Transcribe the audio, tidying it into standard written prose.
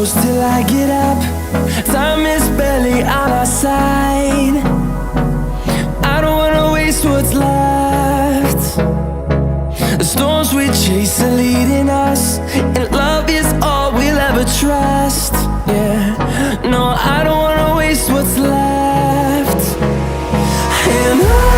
close till I get up. Time is barely on our side. I don't wanna waste what's left. The storms we chase are leading us, and love is all we'll ever trust. Yeah, no, I don't wanna waste what's left. And